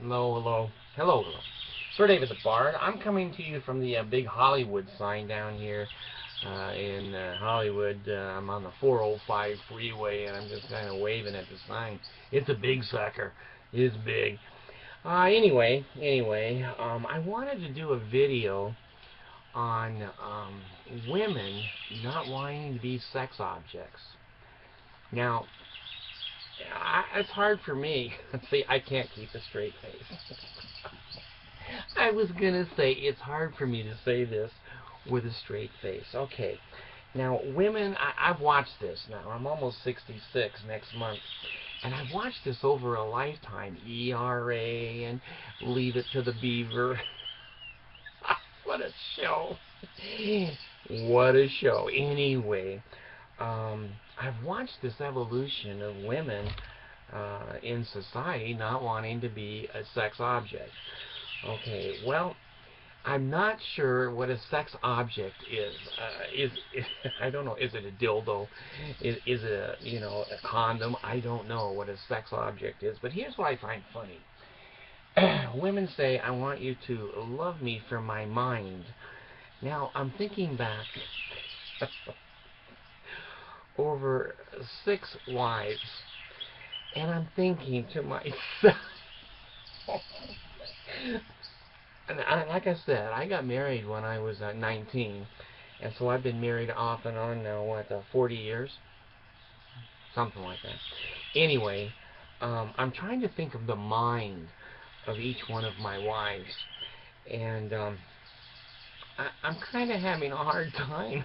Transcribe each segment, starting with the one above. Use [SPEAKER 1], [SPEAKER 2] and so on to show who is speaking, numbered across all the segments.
[SPEAKER 1] Hello, hello. Hello, hello. Sir David the Bard. I'm coming to you from the big Hollywood sign down here in Hollywood. I'm on the 405 freeway, and I'm just kind of waving at the sign. It's a big sucker. It's big. Anyway, I wanted to do a video on women not wanting to be sex objects. Now, it's hard for me. See, I can't keep a straight face. I was gonna say it's hard for me to say this with a straight face. Okay. Now, women, I've watched this now. I'm almost 66 next month. And I've watched this over a lifetime. ERA and Leave It to the Beaver. What a show. What a show. Anyway, I've watched this evolution of women in society not wanting to be a sex object. Okay, well, I'm not sure what a sex object is. I don't know. Is it a dildo? Is it a condom? I don't know what a sex object is. But here's what I find funny. Women say, "I want you to love me for my mind." Now I'm thinking back over 6 wives, and I'm thinking to myself. And like I said, I got married when I was 19, and so I've been married off and on now, 40 years? Something like that. Anyway, I'm trying to think of the mind of each one of my wives, and I'm kind of having a hard time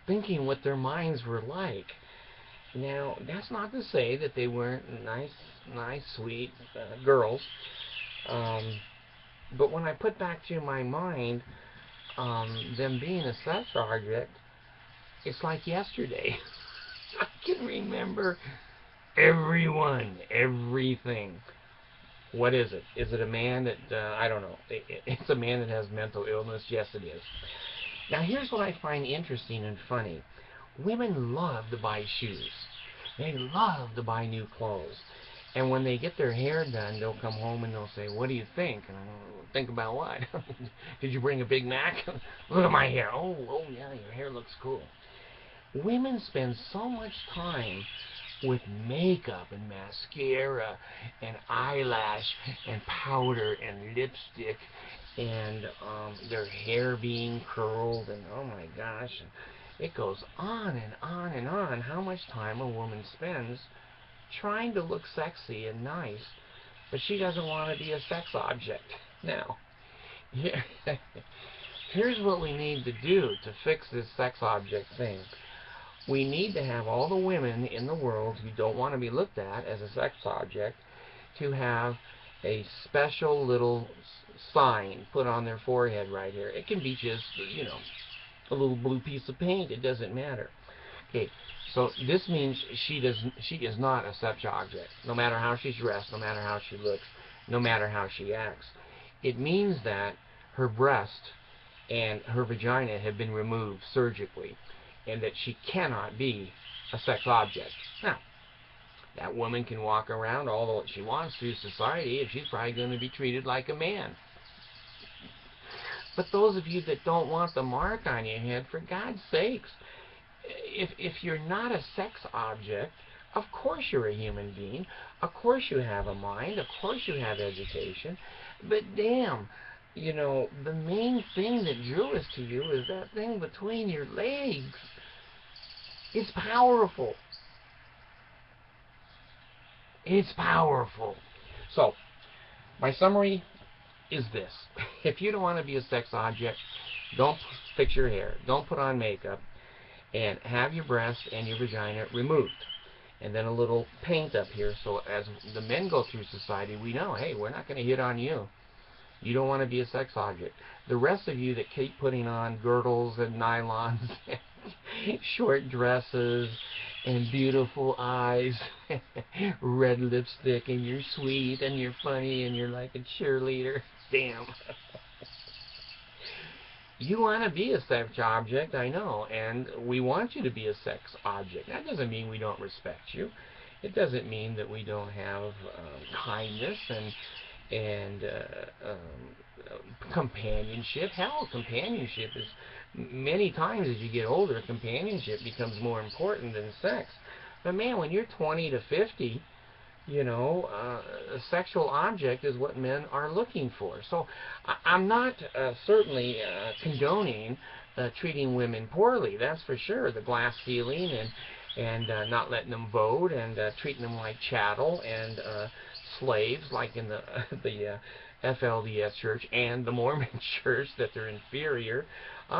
[SPEAKER 1] thinking what their minds were like. Now, that's not to say that they weren't nice, sweet girls. Um, but when I put back to my mind them being a sex object, it's like yesterday. I can remember everyone, everything. What is it? Is it a man that, I don't know. It's a man that has mental illness? Yes, it is. Now, here's what I find interesting and funny. Women love to buy shoes. They love to buy new clothes. And when they get their hair done, they'll come home and they'll say, "What do you think?" And I go, "Think about what? Did you bring a Big Mac? Look at my hair. Oh, yeah, your hair looks cool." Women spend so much time with makeup and mascara and eyelash and powder and lipstick and their hair being curled, and oh my gosh, it goes on and on and on how much time a woman spends trying to look sexy and nice, but she doesn't want to be a sex object. Now, here, here's what we need to do to fix this sex object thing. We need to have all the women in the world who don't want to be looked at as a sex object to have a special little sign put on their forehead right here. It can be just, a little blue piece of paint. It doesn't matter. Okay, so this means she is not a sex object, no matter how she's dressed, no matter how she looks, no matter how she acts. It means that her breast and her vagina have been removed surgically, and that she cannot be a sex object. Now, that woman can walk around all that she wants through society, and she's probably going to be treated like a man. But those of you that don't want the mark on your head, for God's sakes, if you're not a sex object, of course you're a human being. Of course you have a mind. Of course you have education. But damn, the main thing that drew us to you is that thing between your legs. It's powerful. It's powerful. So, my summary is this. If you don't want to be a sex object, don't fix your hair. Don't put on makeup. And have your breast and your vagina removed. And then a little paint up here, so as the men go through society, we know, hey, we're not going to hit on you. You don't want to be a sex object. The rest of you that keep putting on girdles and nylons and short dresses and beautiful eyes, red lipstick, and you're sweet and you're funny and you're like a cheerleader. Damn. You want to be a sex object, I know, and we want you to be a sex object. That doesn't mean we don't respect you. It doesn't mean that we don't have kindness and companionship. Hell, companionship is, many times as you get older, companionship becomes more important than sex. But man, when you're 20 to 50, you know, a sexual object is what men are looking for. So I'm not certainly condoning treating women poorly. That's for sure. The glass ceiling and not letting them vote and treating them like chattel and slaves, like in the the FLDS church and the Mormon church, that they're inferior.